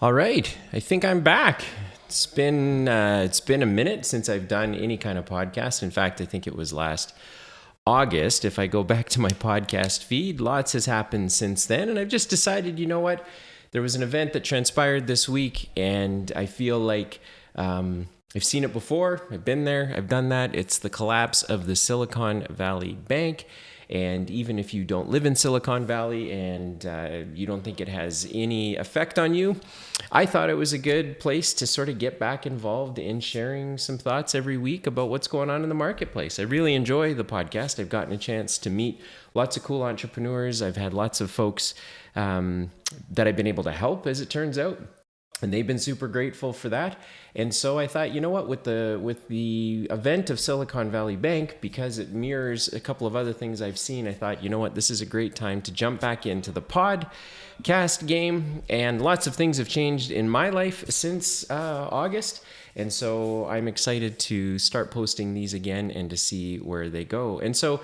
All right, I think I'm back. It's been a minute since I've done any kind of podcast. In fact, I think it was last August. If I go back to my podcast feed, lots has happened since then, and I've just decided, you know what? There was an event that transpired this week, and I feel like I've seen it before. I've been there. I've done that. It's the collapse of the Silicon Valley Bank. And even if you don't live in Silicon Valley and you don't think it has any effect on you, I thought it was a good place to sort of get back involved in sharing some thoughts every week about what's going on in the marketplace. I really enjoy the podcast. I've gotten a chance to meet lots of cool entrepreneurs. I've had lots of folks that I've been able to help, as it turns out. And they've been super grateful for that. And so I thought, you know what, with the event of Silicon Valley Bank, because it mirrors a couple of other things I've seen, I thought, you know what, this is a great time to jump back into the podcast game. And lots of things have changed in my life since August. And so I'm excited to start posting these again and to see where they go. And so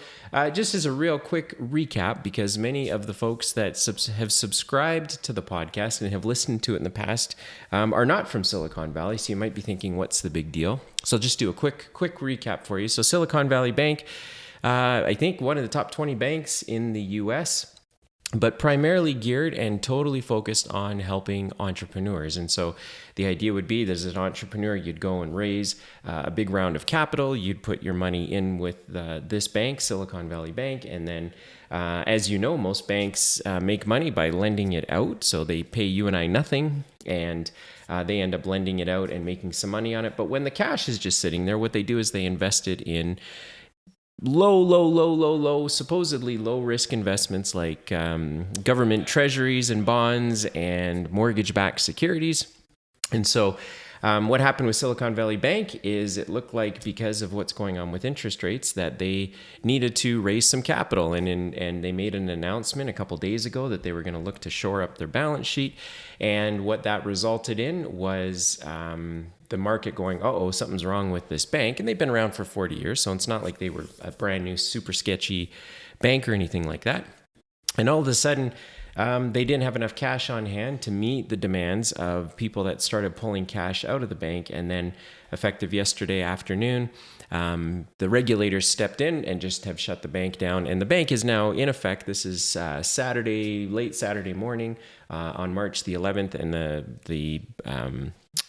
just as a real quick recap, because many of the folks that have subscribed to the podcast and have listened to it in the past are not from Silicon Valley. So you might be thinking, what's the big deal? So I'll just do a quick recap for you. So Silicon Valley Bank, I think one of the top 20 banks in the US, but primarily geared and totally focused on helping entrepreneurs. And so the idea would be that as an entrepreneur, you'd go and raise a big round of capital. You'd put your money in with this bank, Silicon Valley Bank. And then, as you know, most banks make money by lending it out. So they pay you and I nothing. And they end up lending it out and making some money on it. But when the cash is just sitting there, what they do is they invest it in supposedly low risk investments like government treasuries and bonds and mortgage-backed securities. And so what happened with Silicon Valley Bank is it looked like, because of what's going on with interest rates, that they needed to raise some capital. And they made an announcement a couple days ago that they were going to look to shore up their balance sheet. And what that resulted in was the market going, something's wrong with this bank. And they've been around for 40 years, so it's not like they were a brand new, super sketchy bank or anything like that. And all of a sudden, they didn't have enough cash on hand to meet the demands of people that started pulling cash out of the bank. And then, effective yesterday afternoon, the regulators stepped in and just have shut the bank down. And the bank is now in effect. This is late Saturday morning on March the 11th. And the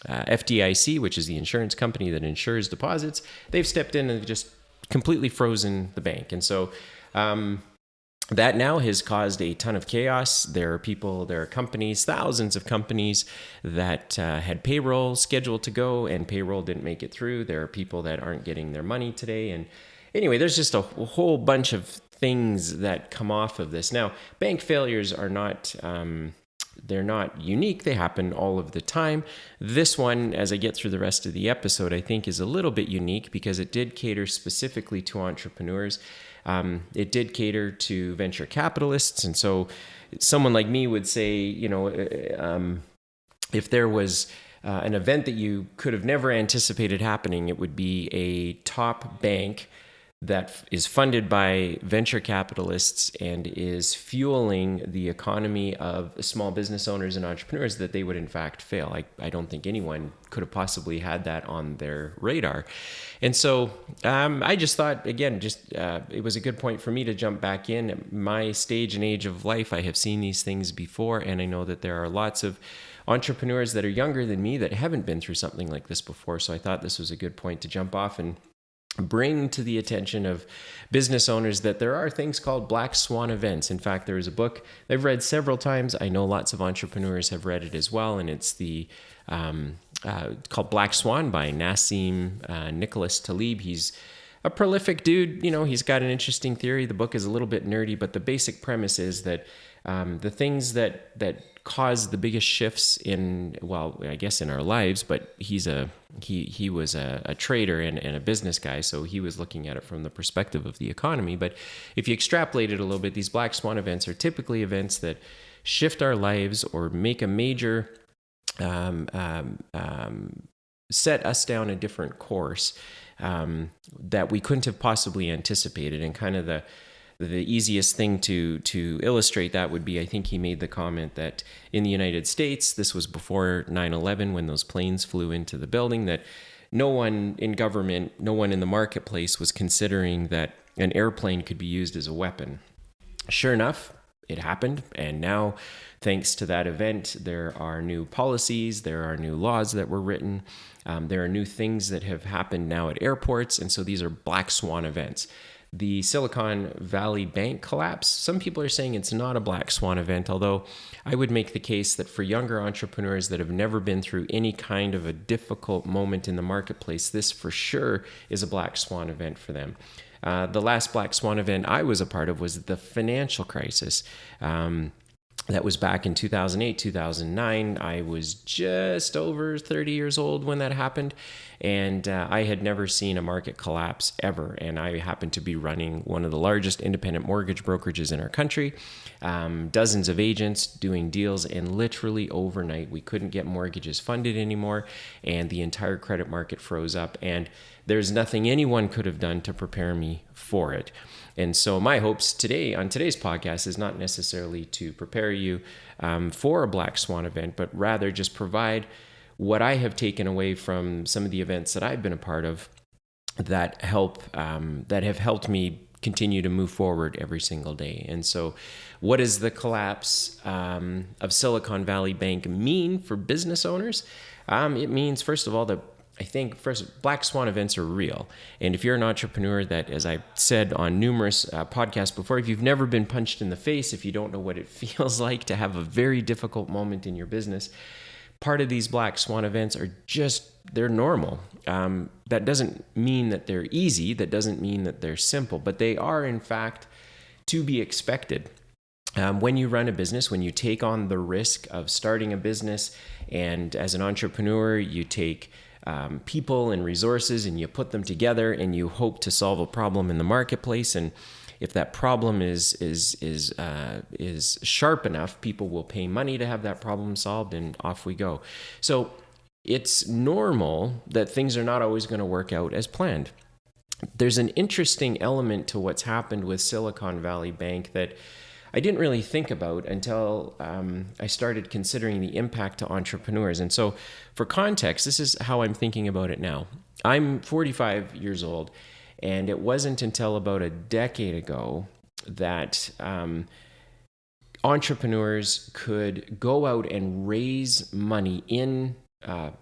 FDIC, which is the insurance company that insures deposits, they've stepped in and just completely frozen the bank. And so that now has caused a ton of chaos. There are companies, thousands of companies that had payroll scheduled to go, and payroll didn't make it through. There are people that aren't getting their money today. And anyway, there's just a whole bunch of things that come off of this. Now, bank failures are not they're not unique. They happen all of the time. This one, as I get through the rest of the episode, I think is a little bit unique because it did cater specifically to entrepreneurs. It did cater to venture capitalists. And so someone like me would say, if there was an event that you could have never anticipated happening, it would be a top bank that is funded by venture capitalists and is fueling the economy of small business owners and entrepreneurs, that they would in fact fail. I don't think anyone could have possibly had that on their radar. And so I just thought, again, it was a good point for me to jump back in. At my stage and age of life, I have seen these things before, and I know that there are lots of entrepreneurs that are younger than me that haven't been through something like this before. So I thought this was a good point to jump off and bring to the attention of business owners that there are things called black swan events. In fact, there is a book I've read several times. I know lots of entrepreneurs have read it as well, and it's the called Black Swan by Nassim Nicholas Taleb. He's a prolific dude. He's got an interesting theory. The book is a little bit nerdy, but the basic premise is that the things that cause the biggest shifts in our lives, but he was a trader and a business guy, so he was looking at it from the perspective of the economy. But if you extrapolate it a little bit, these black swan events are typically events that shift our lives or make a major set us down a different course that we couldn't have possibly anticipated. And kind of The easiest thing to illustrate that would be, I think he made the comment that in the United States, this was before 9/11 when those planes flew into the building, that no one in government, no one in the marketplace was considering that an airplane could be used as a weapon. Sure enough, it happened. And now, thanks to that event, there are new policies, there are new laws that were written, there are new things that have happened now at airports. And so these are black swan events. The Silicon Valley Bank collapse, some people are saying it's not a black swan event, although I would make the case that for younger entrepreneurs that have never been through any kind of a difficult moment in the marketplace, this for sure is a black swan event for them. The last black swan event I was a part of was the financial crisis. That was back in 2008, 2009. I was just over 30 years old when that happened, and I had never seen a market collapse ever. And I happened to be running one of the largest independent mortgage brokerages in our country, dozens of agents doing deals, and literally overnight, we couldn't get mortgages funded anymore, and the entire credit market froze up, and there's nothing anyone could have done to prepare me for it. And so my hopes today on today's podcast is not necessarily to prepare you for a black swan event, but rather just provide what I have taken away from some of the events that I've been a part of that have helped me continue to move forward every single day. And so what does the collapse of Silicon Valley Bank mean for business owners? It means, first of all, that I think first, black swan events are real. And if you're an entrepreneur that, as I said on numerous podcasts before, if you've never been punched in the face, if you don't know what it feels like to have a very difficult moment in your business, part of these black swan events are they're normal. That doesn't mean that they're easy. That doesn't mean that they're simple, but they are in fact to be expected. When you run a business, when you take on the risk of starting a business, and as an entrepreneur, you take people and resources and you put them together and you hope to solve a problem in the marketplace. And if that problem is sharp enough, people will pay money to have that problem solved, and off we go. So it's normal that things are not always going to work out as planned. There's an interesting element to what's happened with Silicon Valley Bank that I didn't really think about until I started considering the impact to entrepreneurs. And so for context, this is how I'm thinking about it now. I'm 45 years old, and it wasn't until about a decade ago that entrepreneurs could go out and raise money in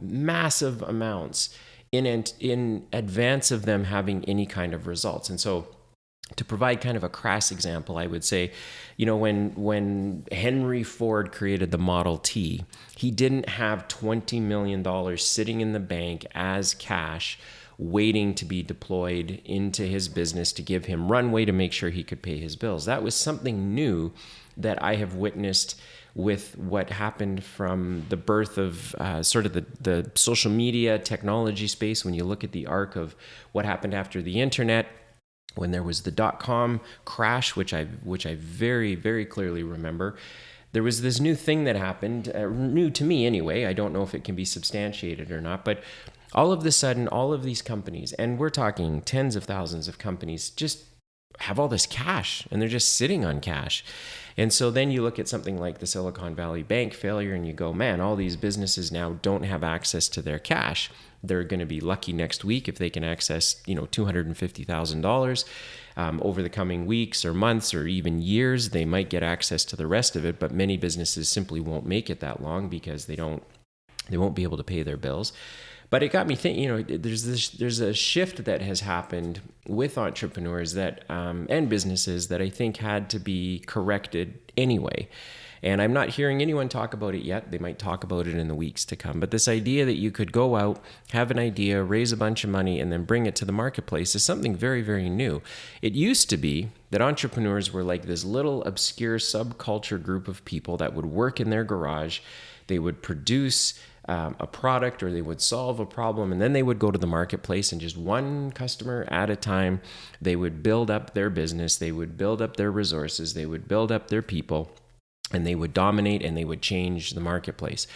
massive amounts in advance of them having any kind of results. And so to provide kind of a crass example, I would say, when Henry Ford created the Model T, he didn't have $20 million sitting in the bank as cash waiting to be deployed into his business to give him runway to make sure he could pay his bills. That was something new that I have witnessed with what happened from the birth of sort of the social media technology space. When you look at the arc of what happened after the internet, when there was the .com crash, which I very, very clearly remember, there was this new thing that happened, new to me anyway. I don't know if it can be substantiated or not, but all of a sudden, all of these companies, and we're talking tens of thousands of companies, just have all this cash, and they're just sitting on cash. And so then you look at something like the Silicon Valley Bank failure and you go, man, all these businesses now don't have access to their cash. They're going to be lucky next week if they can access, $250,000 over the coming weeks or months or even years. They might get access to the rest of it, but many businesses simply won't make it that long because they won't be able to pay their bills. But it got me thinking, there's a shift that has happened with entrepreneurs that and businesses that I think had to be corrected anyway. And I'm not hearing anyone talk about it yet. They might talk about it in the weeks to come. But this idea that you could go out, have an idea, raise a bunch of money, and then bring it to the marketplace is something very, very new. It used to be that entrepreneurs were like this little obscure subculture group of people that would work in their garage. They would produce a product, or they would solve a problem, and then they would go to the marketplace, and just one customer at a time, they would build up their business, they would build up their resources, they would build up their people, and they would dominate and they would change the marketplace.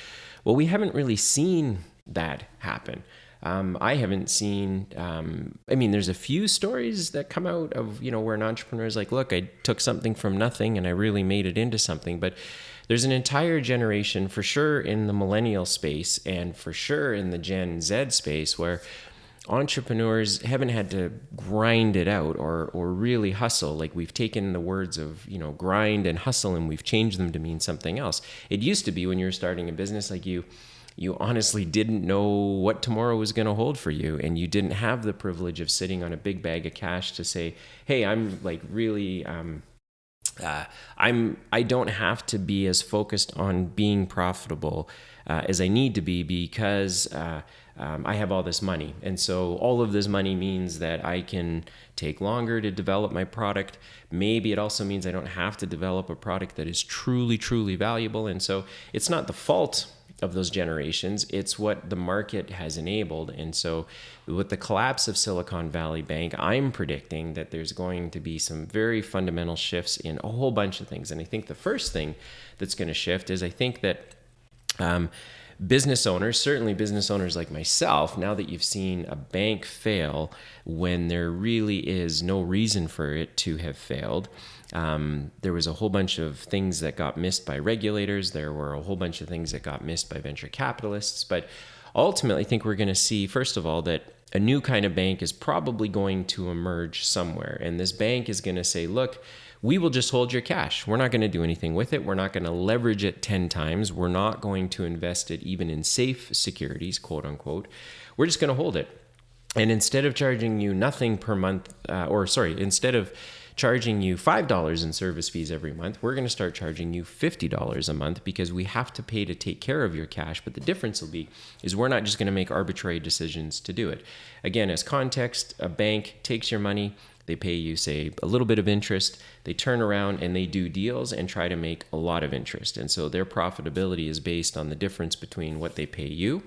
Well, we haven't really seen that happen. I haven't seen, I mean, there's a few stories that come out of, where an entrepreneur is like, look, I took something from nothing and I really made it into something. But there's an entire generation, for sure in the millennial space and for sure in the Gen Z space, where entrepreneurs haven't had to grind it out or really hustle. Like, we've taken the words of, grind and hustle, and we've changed them to mean something else. It used to be when you were starting a business, like you honestly didn't know what tomorrow was going to hold for you, and you didn't have the privilege of sitting on a big bag of cash to say, hey, I'm like really I don't have to be as focused on being profitable as I need to be, because I have all this money. And so all of this money means that I can take longer to develop my product. Maybe it also means I don't have to develop a product that is truly, truly valuable. And so it's not the fault of those generations, it's what the market has enabled. And so with the collapse of Silicon Valley Bank, I'm predicting that there's going to be some very fundamental shifts in a whole bunch of things. And I think the first thing that's going to shift is, I think that business owners, certainly business owners like myself, now that you've seen a bank fail when there really is no reason for it to have failed, there was a whole bunch of things that got missed by regulators. There were a whole bunch of things that got missed by venture capitalists. But ultimately, I think we're going to see, first of all, that a new kind of bank is probably going to emerge somewhere. And this bank is going to say, look, we will just hold your cash. We're not going to do anything with it. We're not going to leverage it 10 times. We're not going to invest it even in safe securities, quote unquote. We're just going to hold it. And instead of charging you nothing per month, instead of charging you $5 in service fees every month, we're going to start charging you $50 a month, because we have to pay to take care of your cash. But the difference will be is we're not just going to make arbitrary decisions to do it. Again, as context, a bank takes your money, they pay you, say, a little bit of interest. They turn around and they do deals and try to make a lot of interest. And so their profitability is based on the difference between what they pay you,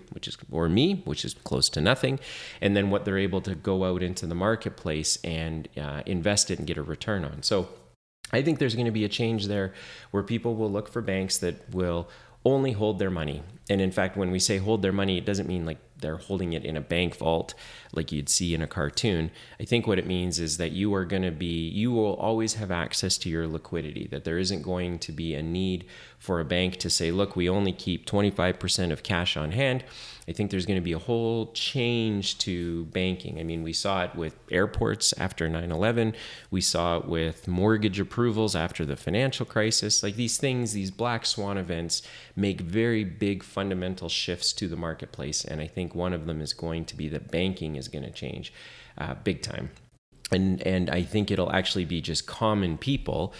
or me, which is close to nothing, and then what they're able to go out into the marketplace and invest it and get a return on. So I think there's going to be a change there where people will look for banks that will only hold their money. And in fact, when we say hold their money, it doesn't mean like they're holding it in a bank vault like you'd see in a cartoon. I think what it means is that you will always have access to your liquidity, that there isn't going to be a need for a bank to say, look, we only keep 25% of cash on hand. I think there's going to be a whole change to banking. I mean, we saw it with airports after 9/11. We saw it with mortgage approvals after the financial crisis. Like, these things, these black swan events make very big fundamental shifts to the marketplace. And I think one of them is going to be that banking is going to change big time. And I think it'll actually be just common people,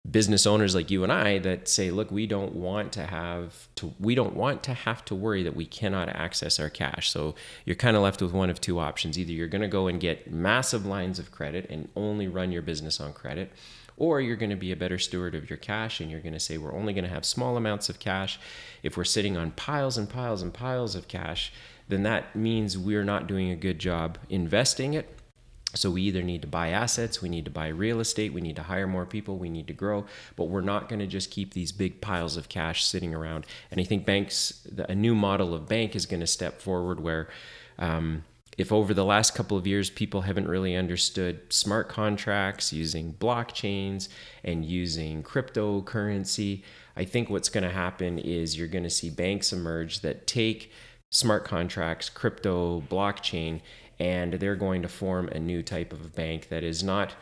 business owners like you and I, that say, look, we don't want to have to worry that we cannot access our cash. So you're kind of left with one of two options. Either you're going to go and get massive lines of credit and only run your business on credit, or you're going to be a better steward of your cash and you're going to say, we're only going to have small amounts of cash. If we're sitting on piles and piles and piles of cash, then that means we're not doing a good job investing it. So we either need to buy assets, we need to buy real estate, we need to hire more people, we need to grow, but we're not going to just keep these big piles of cash sitting around. And I think a new model of bank is going to step forward where if over the last couple of years people haven't really understood smart contracts, using blockchains and using cryptocurrency, I think what's going to happen is you're going to see banks emerge that take smart contracts, crypto, blockchain, and they're going to form a new type of bank that is not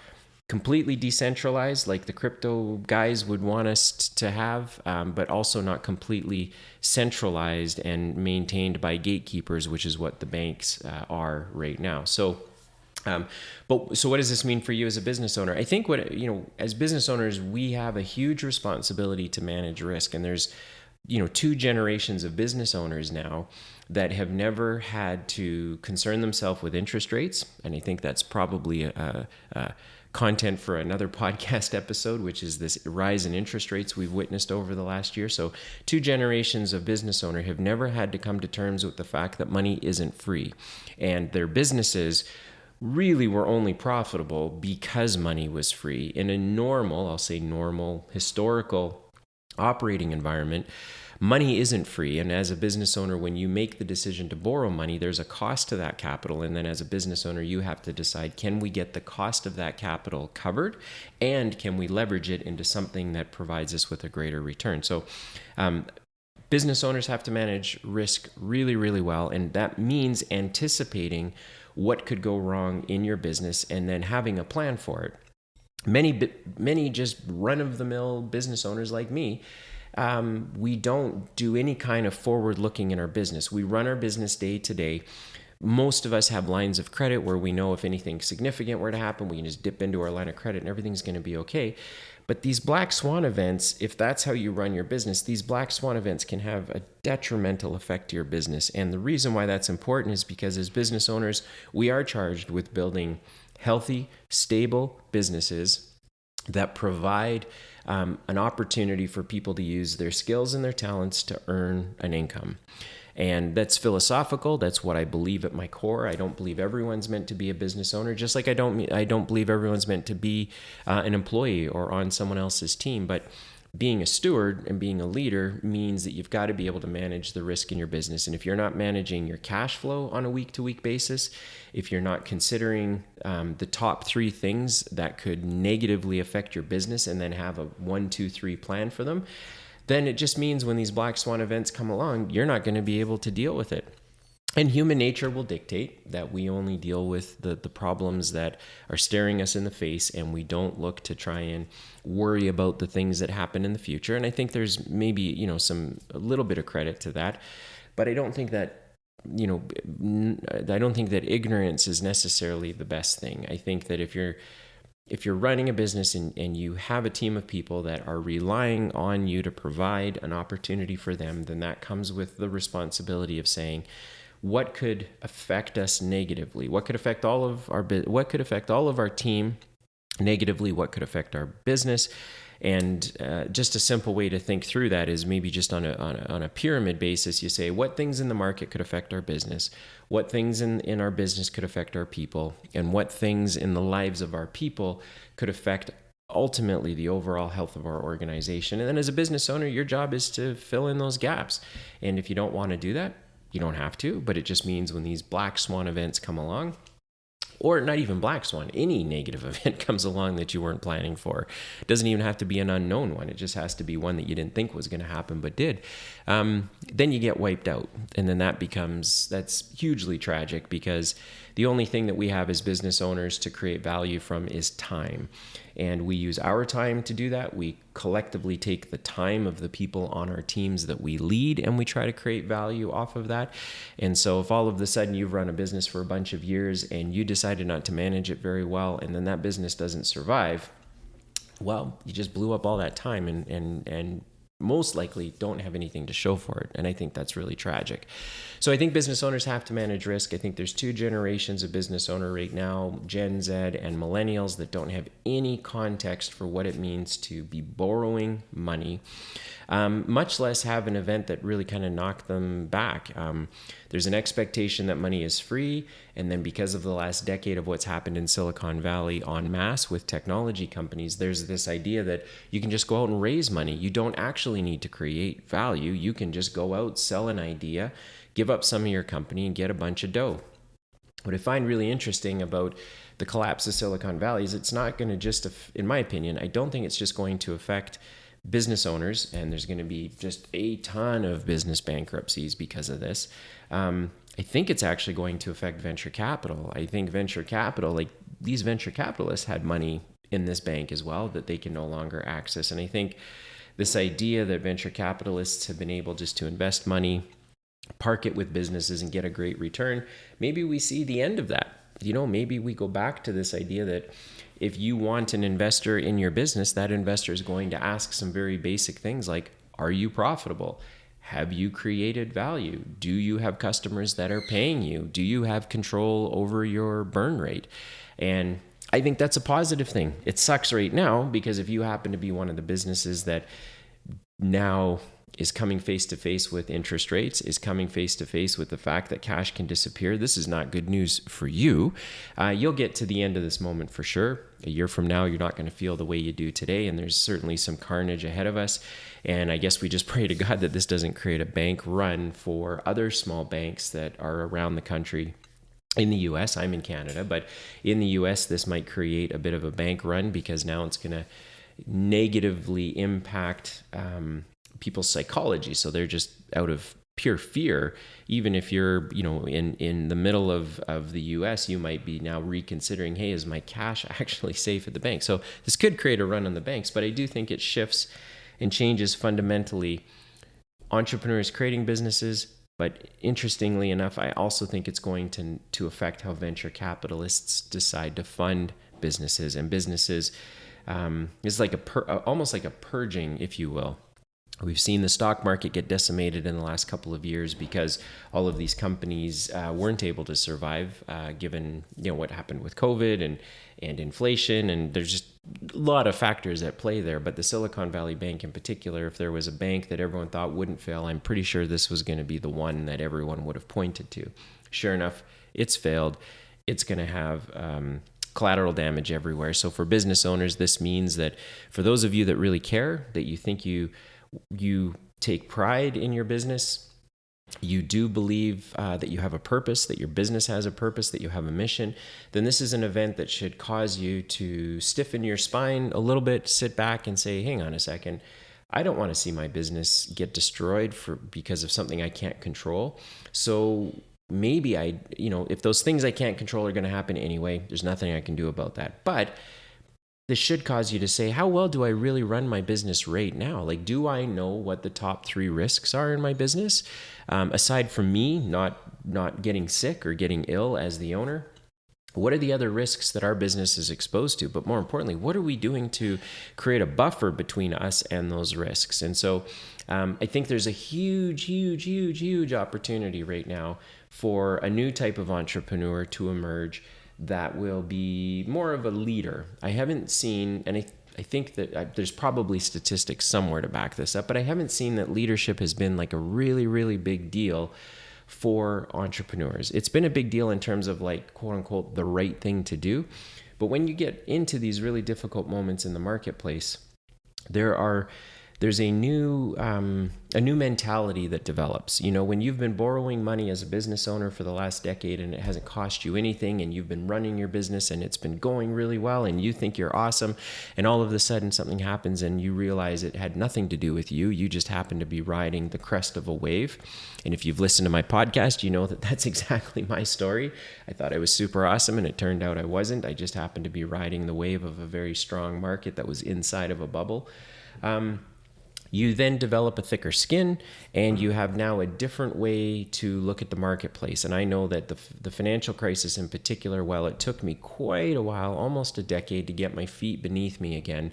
completely decentralized like the crypto guys would want us to have, but also not completely centralized and maintained by gatekeepers, which is what the banks are right now. So what does this mean for you as a business owner? I think as business owners, we have a huge responsibility to manage risk. And there's, two generations of business owners now that have never had to concern themselves with interest rates. And I think that's probably content for another podcast episode, which is this rise in interest rates we've witnessed over the last year. So 2 generations of business owner have never had to come to terms with the fact that money isn't free. And their businesses really were only profitable because money was free. In a normal, historical operating environment, money isn't free. And as a business owner, when you make the decision to borrow money, there's a cost to that capital. And then as a business owner, you have to decide, can we get the cost of that capital covered? And can we leverage it into something that provides us with a greater return? So business owners have to manage risk really, really well. And that means anticipating what could go wrong in your business and then having a plan for it. Many just run-of-the-mill business owners like me, we don't do any kind of forward looking in our business. We run our business day to day. Most of us have lines of credit where we know if anything significant were to happen, we can just dip into our line of credit and everything's going to be okay. But these black swan events, if that's how you run your business, these black swan events can have a detrimental effect to your business. And the reason why that's important is because as business owners, we are charged with building healthy, stable businesses that provide an opportunity for people to use their skills and their talents to earn an income. And that's philosophical. That's what I believe at my core. I don't believe everyone's meant to be a business owner, just like I don't believe everyone's meant to be an employee or on someone else's team. But being a steward and being a leader means that you've got to be able to manage the risk in your business. And if you're not managing your cash flow on a week-to-week basis, if you're not considering the top 3 things that could negatively affect your business and then have a 1, 2, 3 plan for them, then it just means when these black swan events come along, you're not going to be able to deal with it. And human nature will dictate that we only deal with the problems that are staring us in the face, and we don't look to try and worry about the things that happen in the future. And I think there's maybe, a little bit of credit to that, but I don't think that, ignorance is necessarily the best thing. I think that if you're running a business and you have a team of people that are relying on you to provide an opportunity for them, then that comes with the responsibility of saying, what could affect us negatively? What could affect all of our team negatively? What could affect our business? And just a simple way to think through that is maybe just on a pyramid basis. You say, what things in the market could affect our business? What things in our business could affect our people? And what things in the lives of our people could affect ultimately the overall health of our organization? And then as a business owner, your job is to fill in those gaps. And if you don't want to do that, you don't have to, but it just means when these black swan events come along, or not even black swan, any negative event comes along that you weren't planning for. It doesn't even have to be an unknown one. It just has to be one that you didn't think was going to happen, but did. Then you get wiped out. And then that's hugely tragic, because the only thing that we have as business owners to create value from is time. And we use our time to do that. We collectively take the time of the people on our teams that we lead, and we try to create value off of that. And so if all of a sudden you've run a business for a bunch of years and you decided not to manage it very well, and then that business doesn't survive, well, you just blew up all that time and most likely don't have anything to show for it. And I think that's really tragic. So I think business owners have to manage risk. I think there's 2 generations of business owner right now, Gen Z and millennials, that don't have any context for what it means to be borrowing money, much less have an event that really kind of knocked them back. There's an expectation that money is free. And then because of the last decade of what's happened in Silicon Valley en masse with technology companies, there's this idea that you can just go out and raise money. You don't actually need to create value. You can just go out, sell an idea, give up some of your company, and get a bunch of dough. What I find really interesting about the collapse of Silicon Valley is it's not going to just, in my opinion, I don't think it's just going to affect business owners, and there's going to be just a ton of business bankruptcies because of this. I think it's actually going to affect venture capital. I think venture capital, like these venture capitalists had money in this bank as well that they can no longer access. And I think this idea that venture capitalists have been able just to invest money, park it with businesses, and get a great return, maybe we see the end of that. Maybe we go back to this idea that if you want an investor in your business, that investor is going to ask some very basic things like, are you profitable? Have you created value? Do you have customers that are paying you? Do you have control over your burn rate? And I think that's a positive thing. It sucks right now because if you happen to be one of the businesses that now is coming face to face with interest rates, is coming face to face with the fact that cash can disappear. This is not good news for you. You'll get to the end of this moment for sure. A year from now, you're not going to feel the way you do today, and there's certainly some carnage ahead of us. And I guess we just pray to God that this doesn't create a bank run for other small banks that are around the country. In the US, I'm in Canada, but in the US, this might create a bit of a bank run, because now it's going to negatively impact people's psychology. So they're just out of pure fear. Even if you're, in the middle of the US, you might be now reconsidering, hey, is my cash actually safe at the bank? So this could create a run on the banks, but I do think it shifts and changes fundamentally entrepreneurs creating businesses. But interestingly enough, I also think it's going to affect how venture capitalists decide to fund businesses. And businesses is like almost like a purging, if you will. We've seen the stock market get decimated in the last couple of years because all of these companies weren't able to survive, given what happened with COVID and inflation, and there's just a lot of factors at play there. But the Silicon Valley Bank in particular, if there was a bank that everyone thought wouldn't fail, I'm pretty sure this was going to be the one that everyone would have pointed to. Sure enough, it's failed. It's going to have collateral damage everywhere. So for business owners, this means that for those of you that really care, that you think you take pride in your business, you do believe that you have a purpose, that your business has a purpose, that you have a mission, then this is an event that should cause you to stiffen your spine a little bit, sit back and say, hang on a second, I don't want to see my business get destroyed because of something I can't control. So maybe if those things I can't control are going to happen anyway, there's nothing I can do about that. But this should cause you to say, how well do I really run my business right now? Like, do I know what the top 3 risks are in my business? Aside from me not getting sick or getting ill as the owner, what are the other risks that our business is exposed to? But more importantly, what are we doing to create a buffer between us and those risks? And so I think there's a huge opportunity right now for a new type of entrepreneur to emerge that will be more of a leader. I haven't seen, and I think that there's probably statistics somewhere to back this up, but I haven't seen that leadership has been like a really, really big deal for entrepreneurs. It's been a big deal in terms of like, quote unquote, the right thing to do. But when you get into these really difficult moments in the marketplace, there's a new mentality that develops. When you've been borrowing money as a business owner for the last decade and it hasn't cost you anything, and you've been running your business and it's been going really well and you think you're awesome, and all of a sudden something happens and you realize it had nothing to do with you. You just happened to be riding the crest of a wave. And if you've listened to my podcast, you know that that's exactly my story. I thought I was super awesome and it turned out I wasn't. I just happened to be riding the wave of a very strong market that was inside of a bubble. You then develop a thicker skin, and you have now a different way to look at the marketplace. And I know that the financial crisis in particular, while it took me quite a while, almost a decade, to get my feet beneath me again,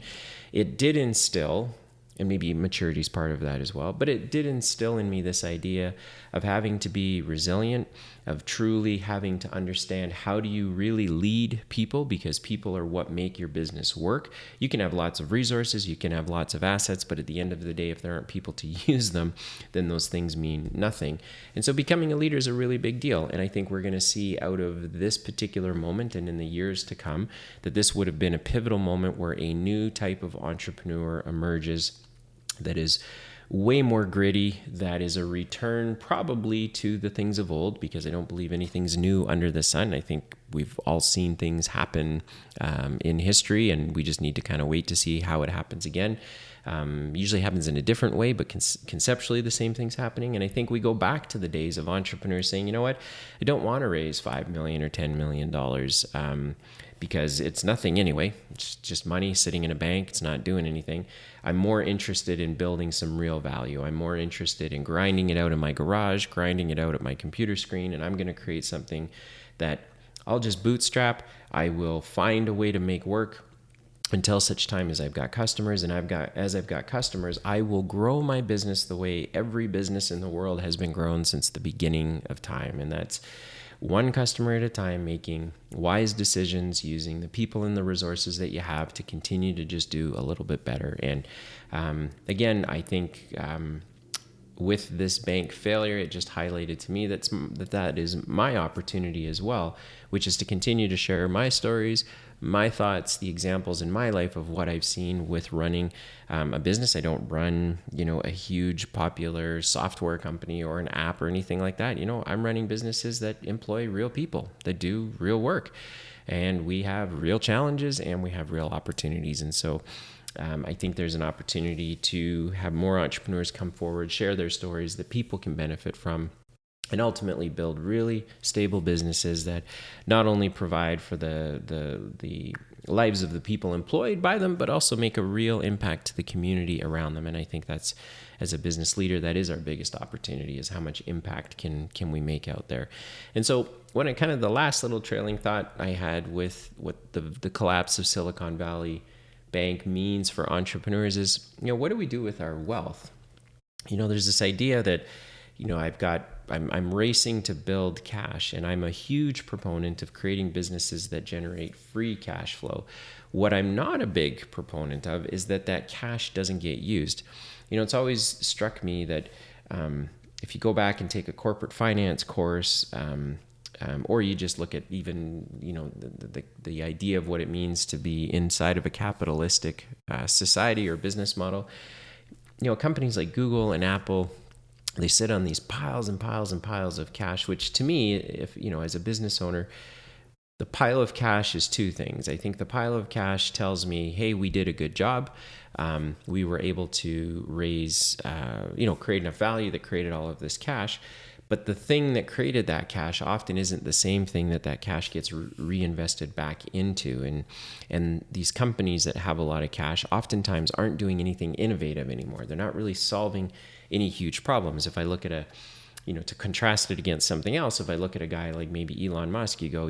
it did instill, and maybe maturity is part of that as well, but it did instill in me this idea of having to be resilient, of truly having to understand how do you really lead people, because people are what make your business work. You can have lots of resources, you can have lots of assets, but at the end of the day, if there aren't people to use them, then those things mean nothing. And so becoming a leader is a really big deal. And I think we're going to see out of this particular moment and in the years to come that this would have been a pivotal moment where a new type of entrepreneur emerges that is way more gritty, that is a return probably to the things of old, because I don't believe anything's new under the sun. I think we've all seen things happen in history, and we just need to kind of wait to see how it happens again. Usually happens in a different way, but conceptually the same thing's happening. And I think we go back to the days of entrepreneurs saying, you know what, I don't want to raise $5 million or $10 million because it's nothing anyway. It's just money sitting in a bank. It's not doing anything. I'm more interested in building some real value. I'm more interested in grinding it out in my garage, grinding it out at my computer screen, and I'm going to create something that I'll just bootstrap. I will find a way to make work until such time as I've got customers, and as I've got customers, I will grow my business the way every business in the world has been grown since the beginning of time, and that's one customer at a time, making wise decisions, using the people and the resources that you have to continue to just do a little bit better. And again, I think with this bank failure, it just highlighted to me that is my opportunity as well, which is to continue to share my stories, my thoughts, the examples in my life of what I've seen with running a business. I don't run, a huge popular software company or an app or anything like that. I'm running businesses that employ real people that do real work, and we have real challenges and we have real opportunities. And so I think there's an opportunity to have more entrepreneurs come forward, share their stories that people can benefit from, and ultimately build really stable businesses that not only provide for the lives of the people employed by them, but also make a real impact to the community around them. And I think that's, as a business leader, that is our biggest opportunity, is how much impact can we make out there. And so the last little trailing thought I had with what the collapse of Silicon Valley Bank means for entrepreneurs is, what do we do with our wealth? There's this idea that, I'm racing to build cash, and I'm a huge proponent of creating businesses that generate free cash flow. What I'm not a big proponent of is that cash doesn't get used. It's always struck me that if you go back and take a corporate finance course, or you just look at even, the idea of what it means to be inside of a capitalistic society or business model, companies like Google and Apple, they sit on these piles and piles and piles of cash, which to me, if, as a business owner, the pile of cash is two things. I think the pile of cash tells me, hey, we did a good job. We were able to raise, create enough value that created all of this cash. But the thing that created that cash often isn't the same thing that cash gets reinvested back into. And these companies that have a lot of cash oftentimes aren't doing anything innovative anymore. They're not really solving any huge problems. If I look at to contrast it against something else, if I look at a guy like maybe Elon Musk, you go,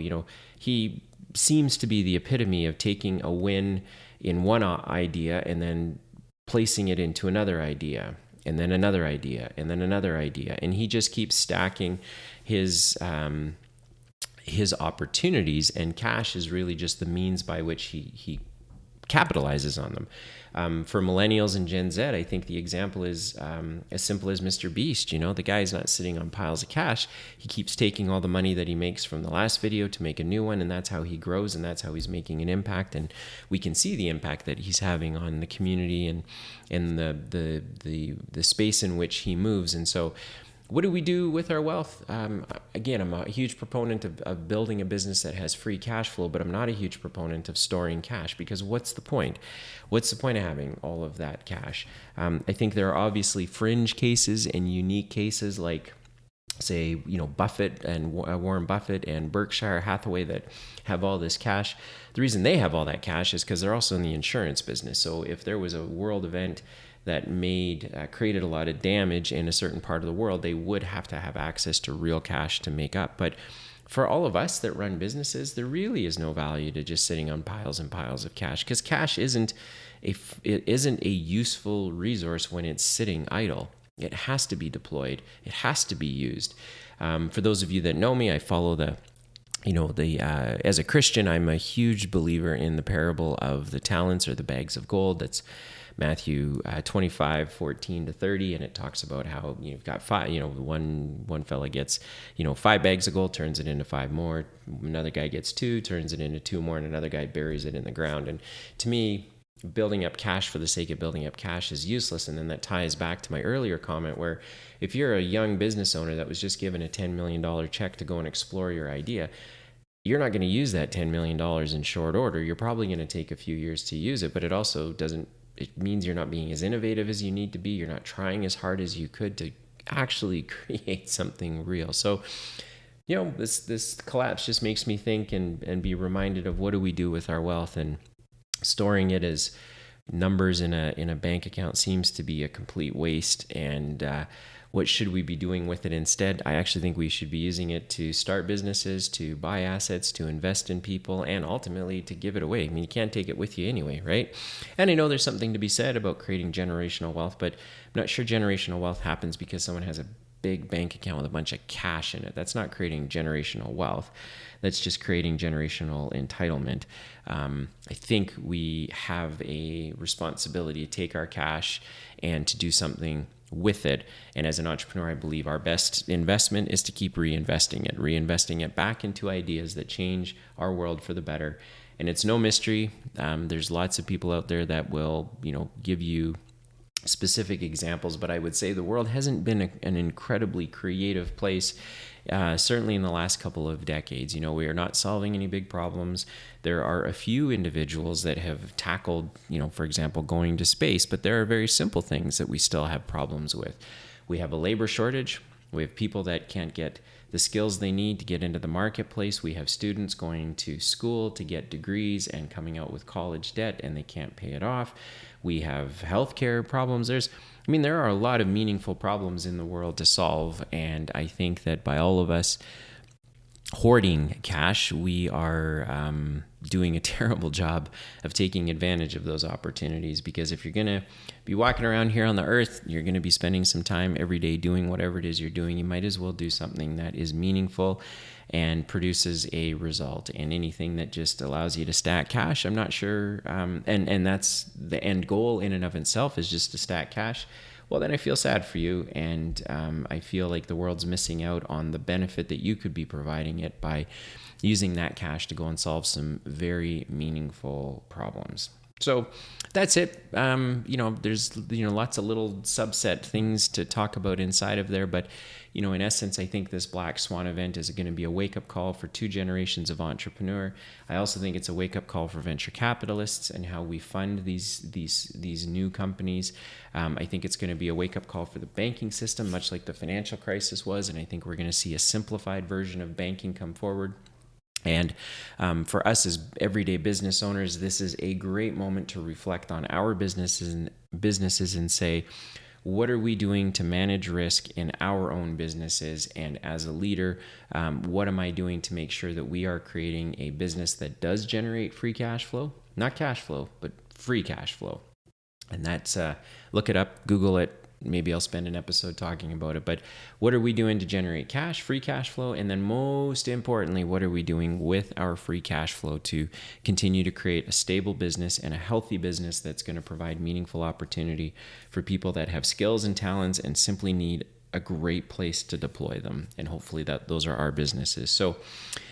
he seems to be the epitome of taking a win in one idea and then placing it into another idea, and then another idea, and then another idea. And he just keeps stacking his opportunities, and cash is really just the means by which he capitalizes on them. For millennials and Gen Z, I think the example is as simple as Mr. Beast. The guy's not sitting on piles of cash. He keeps taking all the money that he makes from the last video to make a new one, and that's how he grows, and that's how he's making an impact. And we can see the impact that he's having on the community and the space in which he moves. And so, what do we do with our wealth? Again, I'm a huge proponent of building a business that has free cash flow, but I'm not a huge proponent of storing cash, because what's the point? What's the point of having all of that cash? I think there are obviously fringe cases and unique cases like, say, Buffett and Warren Buffett and Berkshire Hathaway that have all this cash. The reason they have all that cash is because they're also in the insurance business. So if there was a world event that created a lot of damage in a certain part of the world, they would have to have access to real cash to make up. But for all of us that run businesses, there really is no value to just sitting on piles and piles of cash, because cash isn't a useful resource when it's sitting idle. It has to be deployed. It has to be used. For those of you that know me, I follow as a Christian, I'm a huge believer in the parable of the talents or the bags of gold. That's Matthew 25:14-30, and it talks about how you've got five. One fella gets 5 bags of gold, turns it into 5 more. Another guy gets 2, turns it into 2 more, and another guy buries it in the ground. And to me, building up cash for the sake of building up cash is useless. And then that ties back to my earlier comment, where if you're a young business owner that was just given a $10 million check to go and explore your idea, you're not going to use that $10 million in short order. You're probably going to take a few years to use it, but it also it means you're not being as innovative as you need to be. You're not trying as hard as you could to actually create something real. So, this collapse just makes me think and be reminded of what do we do with our wealth, and storing it as numbers in a bank account seems to be a complete waste. And what should we be doing with it instead? I actually think we should be using it to start businesses, to buy assets, to invest in people, and ultimately to give it away. I mean, you can't take it with you anyway, right? And I know there's something to be said about creating generational wealth, but I'm not sure generational wealth happens because someone has a big bank account with a bunch of cash in it. That's not creating generational wealth. That's just creating generational entitlement. I think we have a responsibility to take our cash and to do something with it. And as an entrepreneur, I believe our best investment is to keep reinvesting it back into ideas that change our world for the better. And it's no mystery. There's lots of people out there that will, give you specific examples, but I would say the world hasn't been an incredibly creative place, certainly in the last couple of decades. We are not solving any big problems. There are a few individuals that have tackled, for example, going to space, but there are very simple things that we still have problems with. We have a labor shortage. We have people that can't get the skills they need to get into the marketplace. We have students going to school to get degrees and coming out with college debt, and they can't pay it off. We have healthcare problems. There are a lot of meaningful problems in the world to solve. And I think that by all of us hoarding cash, we are doing a terrible job of taking advantage of those opportunities. Because if you're going to be walking around here on the earth, you're going to be spending some time every day doing whatever it is you're doing. You might as well do something that is meaningful and produces a result. And anything that just allows you to stack cash, I'm not sure. And that's the end goal in and of itself, is just to stack cash. Well, then I feel sad for you, and I feel like the world's missing out on the benefit that you could be providing it by using that cash to go and solve some very meaningful problems. So that's it. There's lots of little subset things to talk about inside of there, but in essence, I think this Black Swan event is going to be a wake-up call for two generations of entrepreneur. I also think it's a wake-up call for venture capitalists and how we fund these new companies. I think it's going to be a wake-up call for the banking system, much like the financial crisis was, and I think we're going to see a simplified version of banking come forward. And for us as everyday business owners, this is a great moment to reflect on our businesses and say, what are we doing to manage risk in our own businesses? And as a leader, what am I doing to make sure that we are creating a business that does generate free cash flow? Not cash flow, but free cash flow. And that's, look it up, Google it. Maybe I'll spend an episode talking about it. But what are we doing to generate cash, free cash flow? And then most importantly, what are we doing with our free cash flow to continue to create a stable business and a healthy business that's going to provide meaningful opportunity for people that have skills and talents and simply need a great place to deploy them. And hopefully those are our businesses. So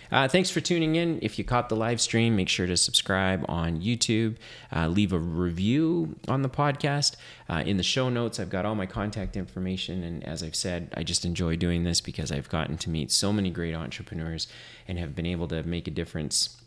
thanks for tuning in. If you caught the live stream, make sure to subscribe on YouTube. Leave a review on the podcast. In the show notes, I've got all my contact information. And as I've said, I just enjoy doing this because I've gotten to meet so many great entrepreneurs and have been able to make a difference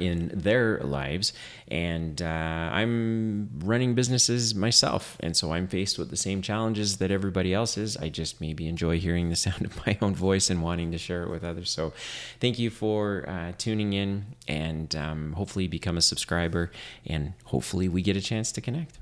in their lives. And I'm running businesses myself, and so I'm faced with the same challenges that everybody else is. I just maybe enjoy hearing the sound of my own voice and wanting to share it with others. So thank you for tuning in, and hopefully become a subscriber, and hopefully we get a chance to connect.